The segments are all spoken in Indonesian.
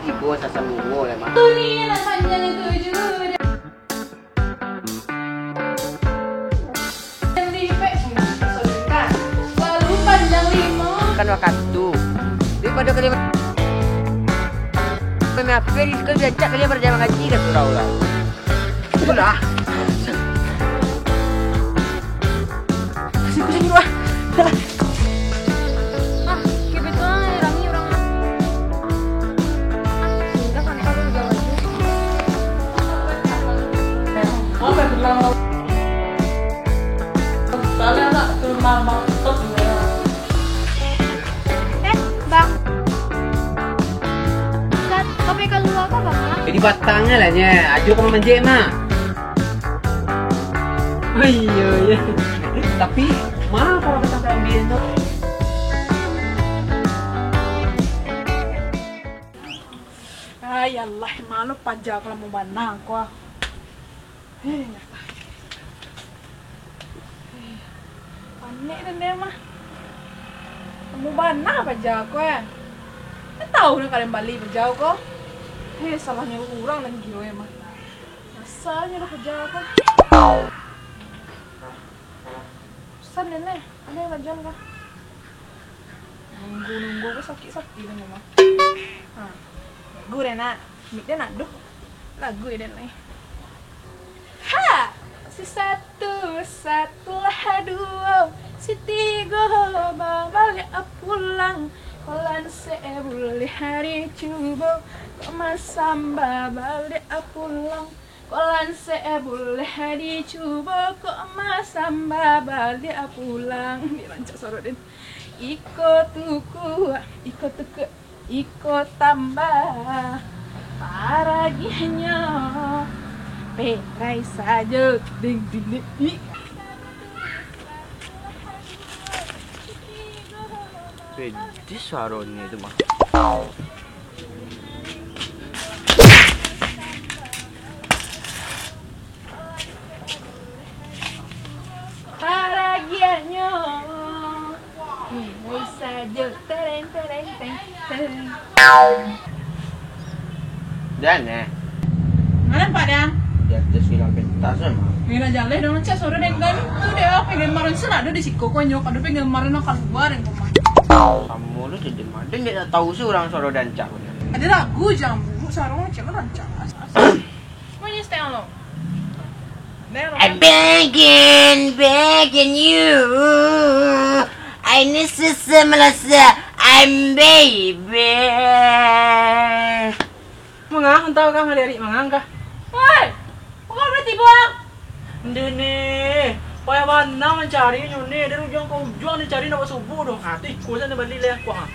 Ibu sasa mungo lah, Mak. Tuh nih, anak panjang itu juga. Yang lipek, kan? Baru panjang 5. Kan waktu. Daripada kalian Memang sekali diajak kalian berjamaah ngaji kan surau lah. Itulah. Kasih dulu ah. Ah, kebetulan Rami orang. Sudah kan kalau udah lagi. Apa yang bilang? Soalnya nak ke rumah top ya. Bang. Kopi keluar kok, Bang? Jadi batangnya lah nya. Ajo kamu menjek mak. Oh iya. Tapi mah kalau kita ambil tu. Ay Allah, malu pajak kalau mau banang kau. Panik dan dia mah. Mau banang pajak kau ya. Saya tahu nih kalian balik pajak kau. Salahnya kurang dan gila ya mah. Asalnya dah pajak kau. Pesan deh nih, ada yang ngajar kah? Nunggu gue sakit-sakit nih mah. Lagu deh nak, mik dia nak duh. Lagu ya deh nih. Ha, si satu lah dua, si tiga balik pulang. Kolan sebuli hari coba, kemasamba balik pulang. Kolan sebuli hari coba, kemasamba balik pulang. Dirancak sorotin. Iko tuku, iko tambah paraginya perai saja ding ding ding. Bedi suaranya itu mah. Paragianya perai saja tereng. Dan Mana Pak Dang? di atas hilang pentas mah. Mira jaleh dong cak sore dengan tu dia pengen marin sana ada di siko konyok ada pengen marin nak keluar yang rumah. Kamu lu jadi mana? Dia tak tahu sih orang soro dan cak. Ada lagu jambu sarung cak rancang. Mana stay lo? I'm begging you. I need some melasa. I'm baby. Mengang entah kah ngadari mengang kah? Hei, kau berarti bang? Ini, payah mana mencari nyuni dari ujung ke ujung dicari nama subuh dong. Hati, kuasa ni balik leh kuah.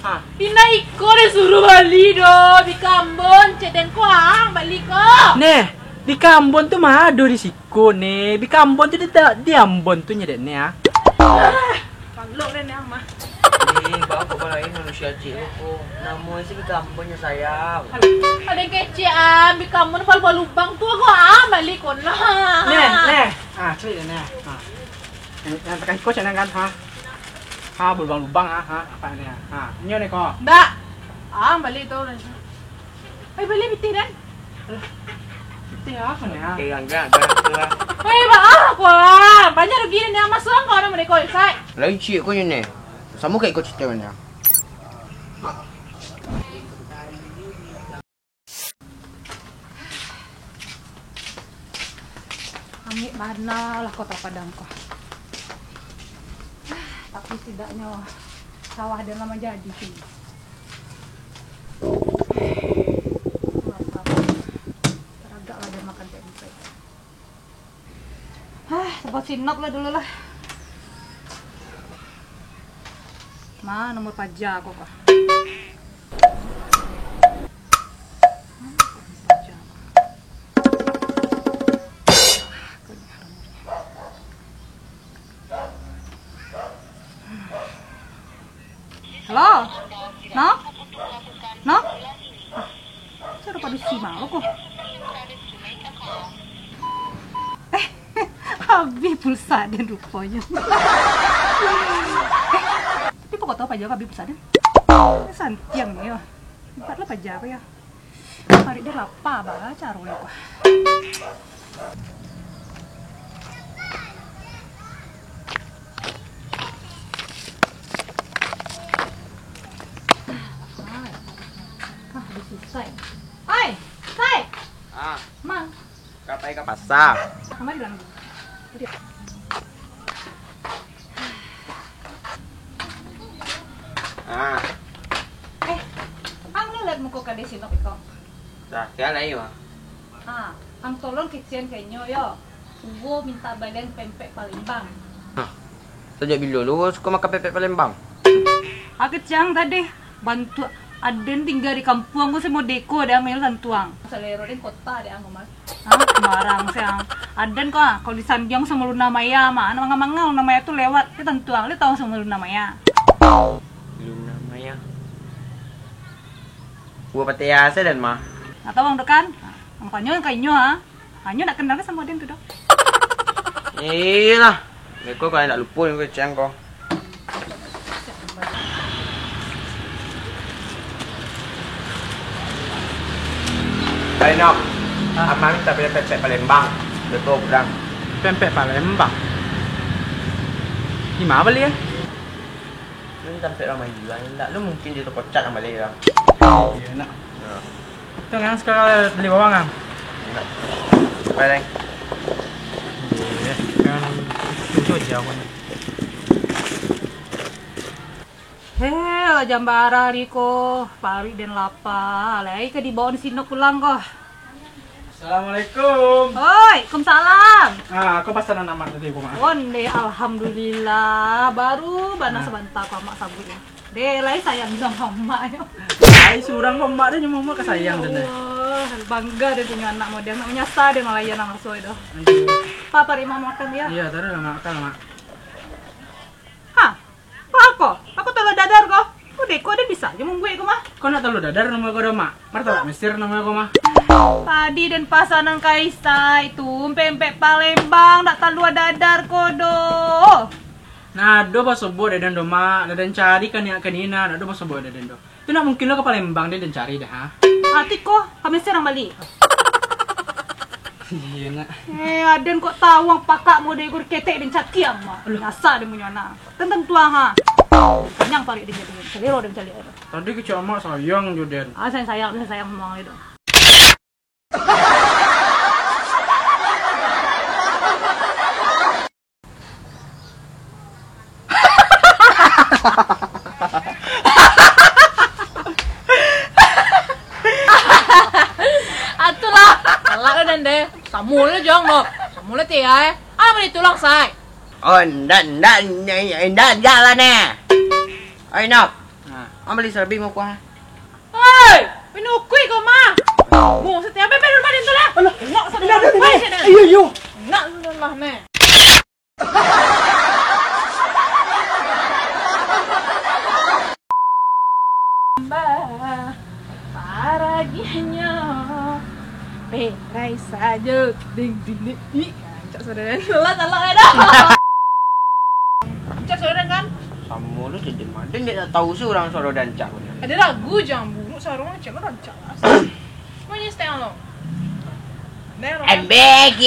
Ha, Ina iko deh suruh balik doh di Kambon, ceden kuang balik kok. nih di Kambon tuh mah ada di siku nih. Di Kambon tuh di Ambon tuh nyedek nih ya. Kalau deh nih mah. Nih, bawa ke balain manusia cikgu. Namun sih kampungnya sayang. Ada yang kece di Kambon bal lubang tuh kok balik kok nah. Nih, ceri nih. Yang tekan kau cina kan ha lubang apa nih ini nih kok. Ndak. Balik tuh. Balik bitir dan. Itu apa nih ha? Kayak enggak gerak. Kok banyak rugi nih sama selang kau ada mereka say. Lain cikgu ni. Sama kayak ikut cerita mana? Ambil mana lah kota Padang kok. Tapi tidaknya sawah dan lama jadi sih. Teragak lah dia makan tempe. Tempat sinop lah dulu lah. Nomor pajak kok. Halo? No? Saya lupa di si malu kok. Habis pulsa dan rupanya. Tapi pokok tahu pajak habis pulsa dan. Santiang nih ya. Empat lah paja apa ya? Hari dia lapar bah caro ya kok. Habis selesai. Oi, Sai. Ah, Mang, katanya ke pasar. kemari bilang. Dia. Ah, Ang lihat mo ko ka di sinok ikaw. dah, kaya na yun. Ang tolong kitchen kanyo yo. Uwo minta balen pempek Palembang. Sejak bila lu suka makan pepek Palembang? Akit siyang tadi bantu aden tinggal di kampung ko sa Modeko ada ang mayroon santuang. Sa lero din kota ada ang mas. Marang siyang. Aden ko kalau di Sandiang sa Muluna Maya ano mga mangaw na Maya tu lewat di tantuang li tahu sa Muluna Maya. Belum namanya. Gua patiasa dan mah. Atau ang dekan? Ang kanyo ha. Kanyo nak kenal sama aden tu dah. Iyalah. Kau kalau nak lupa ni kau kau. Đây nó. Amang minta pepek Palembang. Betul pedang. Pempek Palembang. Di mana beli ya? Lu sampai ramai jual enggak? Lu mungkin di toko cat sama dia. Iya nak. Itu kan sekarang beli bawang kan? Enggak. Baik. Iya. Kan tujuh jauh kan. Jambara Riko, pari dan lapa. Lai ke di bawah sini pulang kok. Assalamualaikum. Hoi, Waalaikumsalam. Aku pesanan nama tadi aku mah. Onde alhamdulillah baru bana sebentar kok mak sabun. De lai sayang sama mak yo. Ai surang kok mbak dia cuma mau kesayang dan. Oh, bangga dia punya anak model namanya Sa dia ngelayan anak soy dah. Papa rima makan ya. Iya, tadi lah makan mak. Hah? Apa? Aku telah dadar kok. Udah kok ada bisa aja membuat kok mah. Kau nak tahu dadar nama kau dah mak? Martabak Mesir nama kau mah. Tadi dan pasangan Kaisa itu pempek Palembang tak tahu dadar kodo. Nah, do pas sebut dan do mak, dan cari kan ya kanina, do pas sebut dan do. Itu nak mungkin lo ke Palembang dan cari dah ha. Hati kok kami serang balik. Iya nak. Aden kok tahu ang pakak mo deh ketek dan cakiang mah. Nyasa dia punya anak. Tentang tuang ha. Kenyang pari dia jadi. Selero dia cari air. Tadi kecil mak sayang Joden. Saya sayang memang itu. Atulah, salah dan deh. Samula jong lo. Samula tiai. Apa ditulang say? Oh, enggak jalan eh. Oi, Nok. Nah, beli serbi mau kuah. Hei, pinukui kau mah. Mau setiap apa rumah itu lah. Enggak sedang. Iya. Enggak lah nih. Paraginya perai saja ding ding ding. Cak saudara telat dah. Cak saudara kan? Kamu lu jadi mana? Dia tak tahu sih orang Solo dan Cak. Ada lagu jambu sarung cak kan cak. Mana style lo? I'm back.